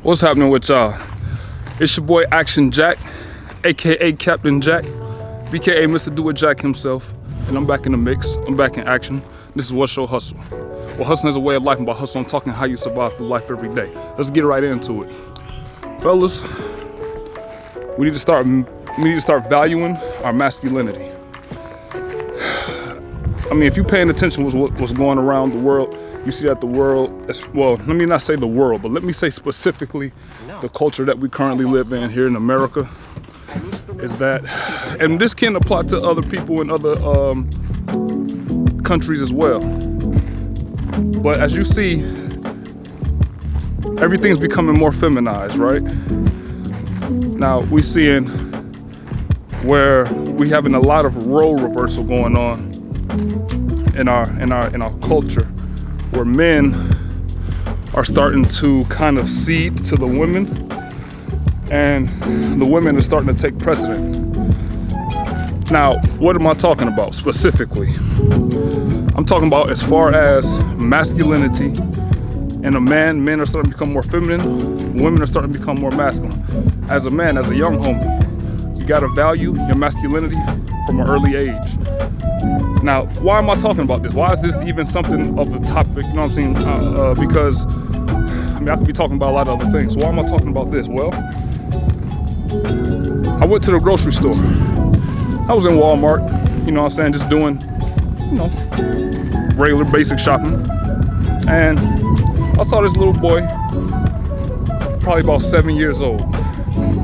What's happening with y'all? It's your boy Action Jack, aka Captain Jack, BKA Mr. DoItJack himself, and I'm back in the mix. I'm back in action. This is What's Your Hustle? Well, hustling is a way of life, and by hustle, I'm talking how you survive through life every day. Let's get right into it, fellas. We need to start valuing our masculinity. I mean, if you're paying attention to what's going around the world, you see that the world, well, let me not say the world, but let me say specifically the culture that we currently live in here in America, is that, and this can apply to other people in other countries as well. But as you see, everything's becoming more feminized, right? Now we're seeing where we having a lot of role reversal going on in our culture, where men are starting to kind of cede to the women, and the women are starting to take precedent. Now, what am I talking about specifically? I'm talking about as far as masculinity and a man. Men are starting to become more feminine, women are starting to become more masculine. As a man, as a young homie, you gotta value your masculinity from an early age. Now, why am I talking about this? Why is this even something of a topic? You know what I'm saying? Because, I mean, I could be talking about a lot of other things. So why am I talking about this? Well, I went to the grocery store. I was in Walmart, you know what I'm saying, just doing, you know, regular basic shopping. And I saw this little boy, probably about 7 years old,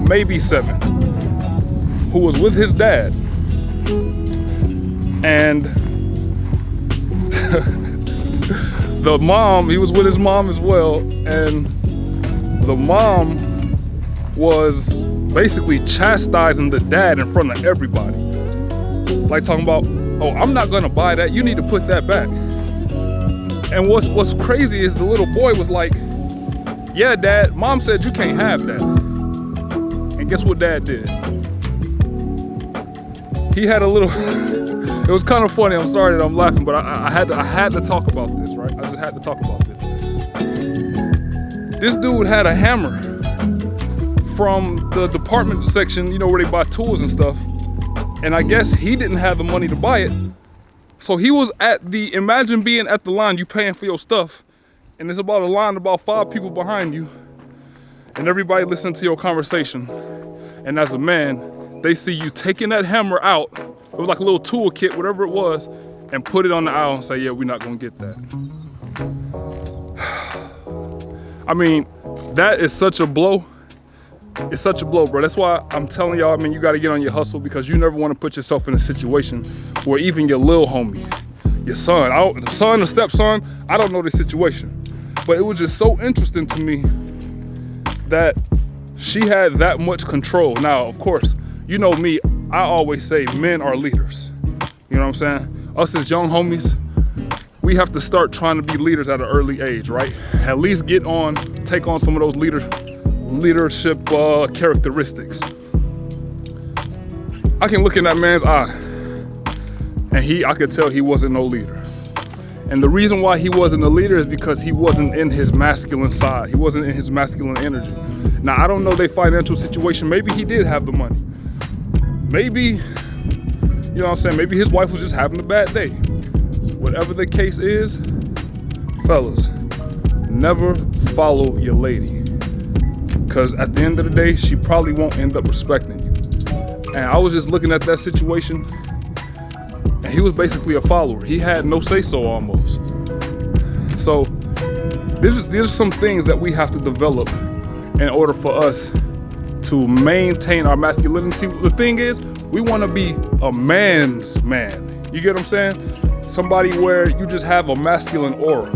maybe 7, who was with his dad. And the mom, he was with his mom as well, and the mom was basically chastising the dad in front of everybody. Like talking about, oh, I'm not gonna buy that, you need to put that back. And what's crazy is the little boy was like, yeah, dad, mom said you can't have that. And guess what dad did? He had a little, it was kind of funny, I'm sorry that I'm laughing, but I had to talk about this, right? I just had to talk about this. This dude had a hammer from the department section, you know, where they buy tools and stuff. And I guess he didn't have the money to buy it. So he was imagine being at the line, you paying for your stuff, and there's about a line, about 5 people behind you, and everybody listening to your conversation. And as a man, they see you taking that hammer out, it was like a little tool kit, whatever it was, and put it on the aisle and say, yeah, we're not gonna get that. I mean, that is such a blow. It's such a blow, bro. That's why I'm telling y'all, I mean, you gotta get on your hustle, because you never wanna put yourself in a situation where even your little homie, your son, the son or stepson, I don't know the situation. But it was just so interesting to me that she had that much control. Now, of course, you know me, I always say men are leaders. You know what I'm saying? Us as young homies, we have to start trying to be leaders at an early age, right? At least take on some of those leadership characteristics. I can look in that man's eye, and I could tell he wasn't no leader. And the reason why he wasn't a leader is because he wasn't in his masculine side. He wasn't in his masculine energy. Now, I don't know their financial situation. Maybe he did have the money. Maybe, you know what I'm saying, maybe his wife was just having a bad day. Whatever the case is, fellas, never follow your lady. Because at the end of the day, she probably won't end up respecting you. And I was just looking at that situation, and he was basically a follower. He had no say-so almost. So these are some things that we have to develop in order for us to maintain our masculinity. See, the thing is, we want to be a man's man. You get what I'm saying? Somebody where you just have a masculine aura.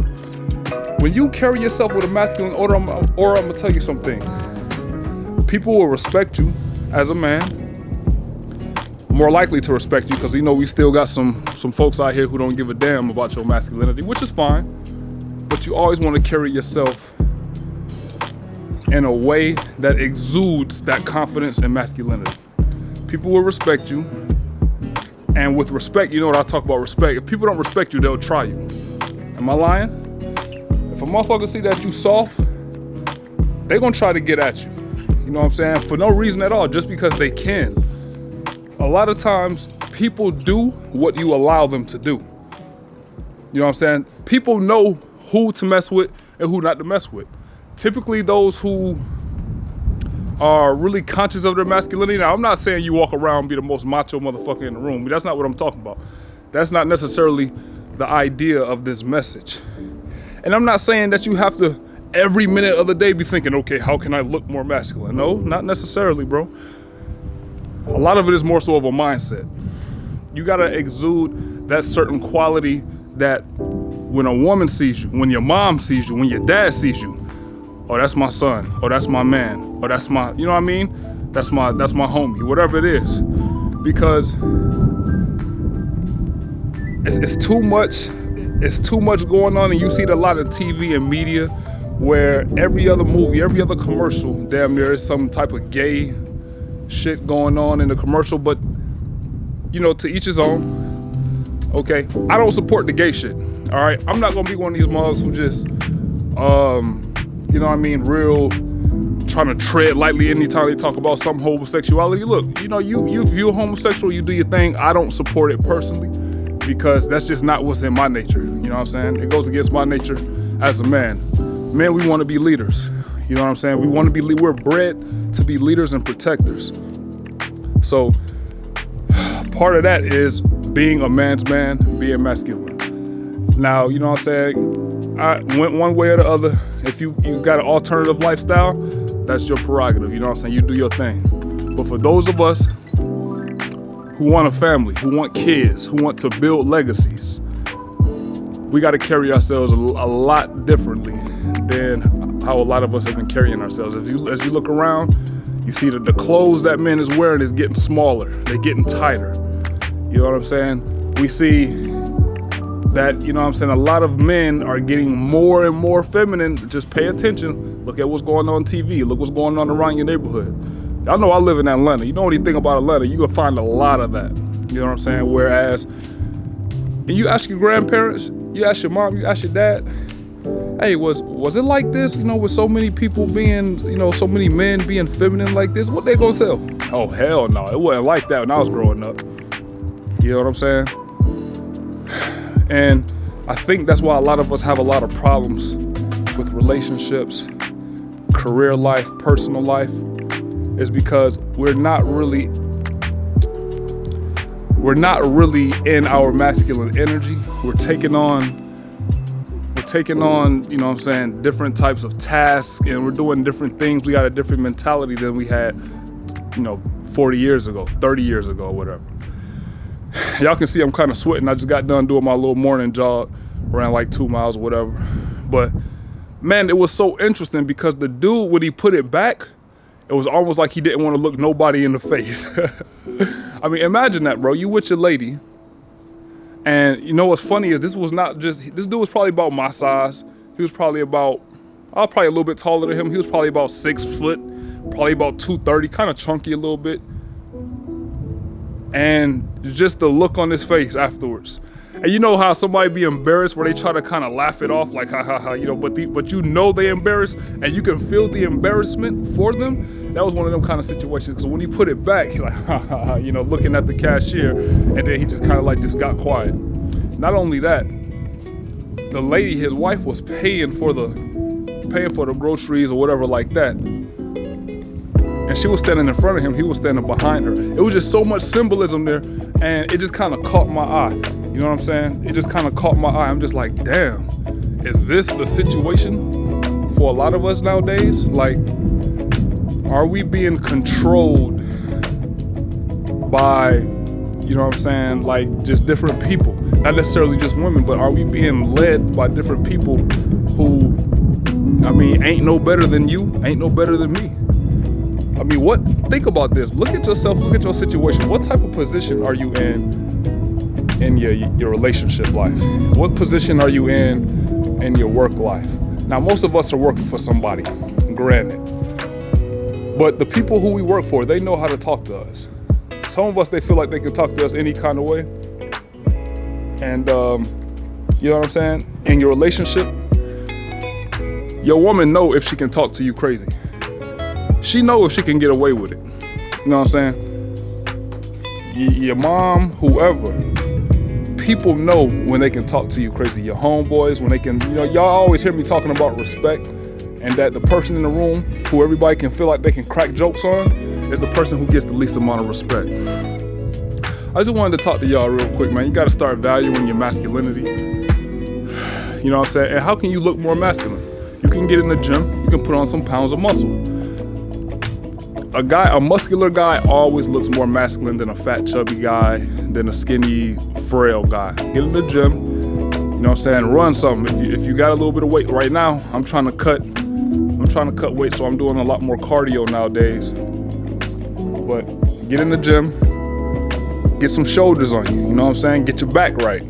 When you carry yourself with a masculine aura, I'm gonna tell you something. People will respect you as a man. More likely to respect you, because you know we still got some folks out here who don't give a damn about your masculinity, which is fine. But you always want to carry yourself in a way that exudes that confidence and masculinity. People will respect you. And with respect, you know what I talk about respect. If people don't respect you, they'll try you. Am I lying? If a motherfucker see that you soft, they're gonna try to get at you. You know what I'm saying? For no reason at all, just because they can. A lot of times, people do what you allow them to do. You know what I'm saying? People know who to mess with and who not to mess with. Typically, those who are really conscious of their masculinity. Now, I'm not saying you walk around and be the most macho motherfucker in the room. That's not what I'm talking about. That's not necessarily the idea of this message. And I'm not saying that you have to every minute of the day be thinking, okay, how can I look more masculine? No, not necessarily, bro. A lot of it is more so of a mindset. You gotta exude that certain quality that when a woman sees you, when your mom sees you, when your dad sees you, oh, that's my son, or that's my man, or that's my, you know what I mean? That's my homie, whatever it is. Because it's too much going on, and you see it a lot in TV and media where every other movie, every other commercial, damn near is some type of gay shit going on in the commercial, but you know, to each his own. Okay, I don't support the gay shit, all right? I'm not gonna be one of these mothers who just, you know what I mean, real trying to tread lightly anytime they talk about some homosexuality. Look, you know, you view homosexual, you do your thing. I don't support it personally because that's just not what's in my nature. You know what I'm saying? It goes against my nature as a man. Men, we want to be leaders. You know what I'm saying? We're bred to be leaders and protectors. So part of that is being a man's man, being masculine. Now, you know what I'm saying? I went one way or the other. If you got an alternative lifestyle, that's your prerogative. You know what I'm saying? You do your thing. But for those of us who want a family, who want kids, who want to build legacies, we got to carry ourselves a lot differently than how a lot of us have been carrying ourselves. As you look around, you see that the clothes that men is wearing is getting smaller. They're getting tighter. You know what I'm saying? We see that, you know what I'm saying, a lot of men are getting more and more feminine. Just pay attention. Look at what's going on TV. Look what's going on around your neighborhood. Y'all know I live in Atlanta. You know anything about Atlanta, you can find a lot of that. You know what I'm saying? Whereas, and you ask your grandparents, you ask your mom, you ask your dad, hey, was it like this? You know, with so many people being, you know, so many men being feminine like this, what they gonna tell? Oh, hell no, it wasn't like that when I was growing up. You know what I'm saying? And I think that's why a lot of us have a lot of problems with relationships, career life, personal life, is because we're not really in our masculine energy. We're taking on, you know what I'm saying, different types of tasks, and we're doing different things. We got a different mentality than we had, you know, 40 years ago, 30 years ago, or whatever. Y'all can see I'm kind of sweating. I just got done doing my little morning jog, ran like 2 miles or whatever. But man, it was so interesting because the dude, when he put it back, it was almost like he didn't want to look nobody in the face. I mean, imagine that, bro. You with your lady, and you know what's funny is this dude was probably about my size. He was probably about, I was probably a little bit taller than him. He was probably about 6 foot, probably about 230, kind of chunky a little bit. And just the look on his face afterwards. And you know how somebody be embarrassed where they try to kind of laugh it off, like ha ha ha, you know, but you know they embarrassed and you can feel the embarrassment for them. That was one of them kind of situations. Because when he put it back, he like ha ha ha, you know, looking at the cashier, and then he just kind of like just got quiet. Not only that, the lady, his wife, was paying for the groceries or whatever like that. And she was standing in front of him, he was standing behind her. It was just so much symbolism there, and it just kind of caught my eye. You know what I'm saying? It just kind of caught my eye. I'm just like, damn, is this the situation for a lot of us nowadays? Like, are we being controlled by, you know what I'm saying, like just different people? Not necessarily just women, but are we being led by different people who, I mean, ain't no better than you, ain't no better than me? I mean, think about this. Look at yourself, look at your situation. What type of position are you in your relationship life? What position are you in your work life? Now, most of us are working for somebody, granted. But the people who we work for, they know how to talk to us. Some of us, they feel like they can talk to us any kind of way. And you know what I'm saying? In your relationship, your woman know if she can talk to you crazy. she knows if she can get away with it. You know what I'm saying? Your mom, whoever, people know when they can talk to you crazy. Your homeboys, when they can, y'all always hear me talking about respect, and that the person in the room who everybody can feel like they can crack jokes on is the person who gets the least amount of respect. I just wanted to talk to y'all real quick, man. You gotta start valuing your masculinity. You know what I'm saying? And how can you look more masculine? You can get in the gym, you can put on some pounds of muscle. A muscular guy always looks more masculine than a fat, chubby guy, than a skinny, frail guy. Get in the gym, you know what I'm saying? Run something. If you got a little bit of weight right now, I'm trying to cut weight, so I'm doing a lot more cardio nowadays. But get in the gym, get some shoulders on you, you know what I'm saying? Get your back right.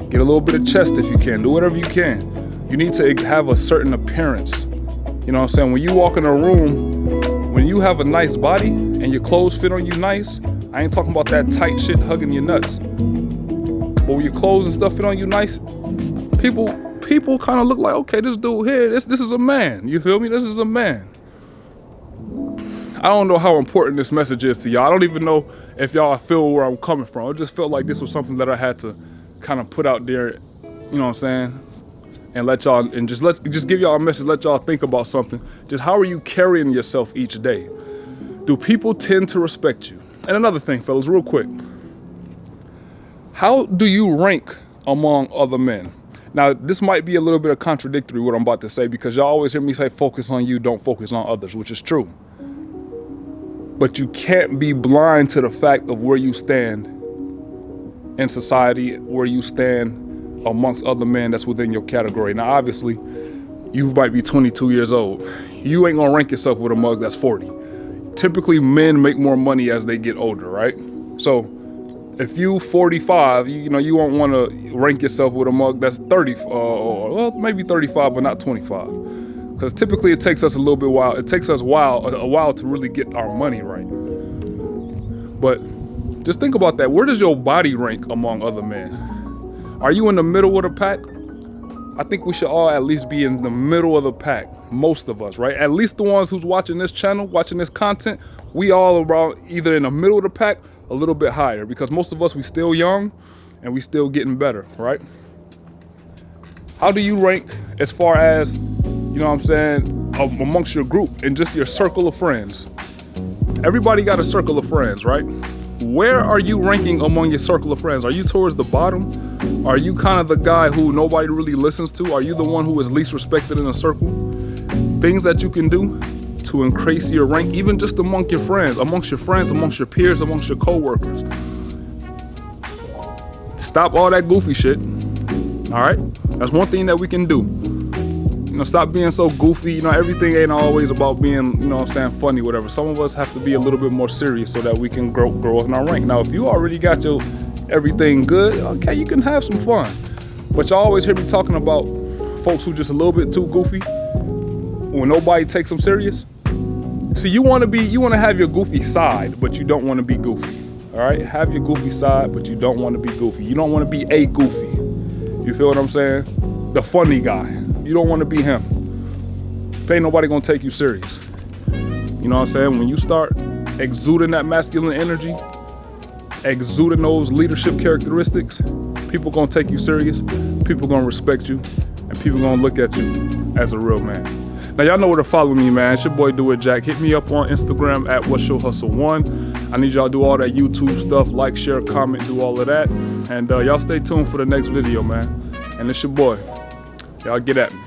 Get a little bit of chest if you can. Do whatever you can. You need to have a certain appearance. You know what I'm saying? When you walk in a room, when you have a nice body and your clothes fit on you nice, I ain't talking about that tight shit hugging your nuts. But when your clothes and stuff fit on you nice, people kind of look like, okay, this dude here, this is a man. You feel me? This is a man. I don't know how important this message is to y'all. I don't even know if y'all feel where I'm coming from. I just felt like this was something that I had to kind of put out there, you know what I'm saying? And let y'all, and just give y'all a message, let y'all think about something. Just how are you carrying yourself each day? Do people tend to respect you? And another thing, fellas, real quick. How do you rank among other men? Now, this might be a little bit of contradictory what I'm about to say, because y'all always hear me say focus on you, don't focus on others, which is true. But you can't be blind to the fact of where you stand in society, where you stand amongst other men that's within your category. Now, obviously, you might be 22 years old. You ain't gonna rank yourself with a mug that's 40. Typically, men make more money as they get older, right? So, if you 45, you won't want to rank yourself with a mug that's 30, well, maybe 35, but not 25. Because typically, it takes us a while to really get our money right. But just think about that. Where does your body rank among other men? Are you in the middle of the pack? I think we should all at least be in the middle of the pack. Most of us, right? At least the ones who's watching this channel, watching this content, we all around either in the middle of the pack, a little bit higher, because most of us, we still young and we still getting better, right? How do you rank as far as, you know what I'm saying, amongst your group and just your circle of friends? Everybody got a circle of friends, right? Where are you ranking among your circle of friends? Are you towards the bottom? Are you kind of the guy who nobody really listens to? Are you the one who is least respected in a circle? Things that you can do to increase your rank, even just amongst your friends, amongst your peers, amongst your co-workers. Stop all that goofy shit, all right? That's one thing that we can do. Stop being so goofy. Everything ain't always about being, funny, whatever. Some of us have to be a little bit more serious so that we can grow in our rank. Now, if you already got your everything good, okay, you can have some fun. But y'all always hear me talking about folks who just a little bit too goofy when nobody takes them serious. See, you want to have your goofy side, but you don't want to be goofy. All right, have your goofy side, but you don't want to be goofy. You don't want to be a goofy. You feel what I'm saying? The funny guy. You don't want to be him. Ain't nobody gonna take you serious. You know what I'm saying? When you start exuding that masculine energy, exuding those leadership characteristics, people gonna take you serious, people gonna respect you, and people gonna look at you as a real man. Now, y'all know where to follow me, man. It's your boy DoItJack. Hit me up on Instagram at What's Your Hustle 1. I need y'all to do all that YouTube stuff, like, share, comment, do all of that. And y'all stay tuned for the next video, man. And it's your boy. Y'all get at me.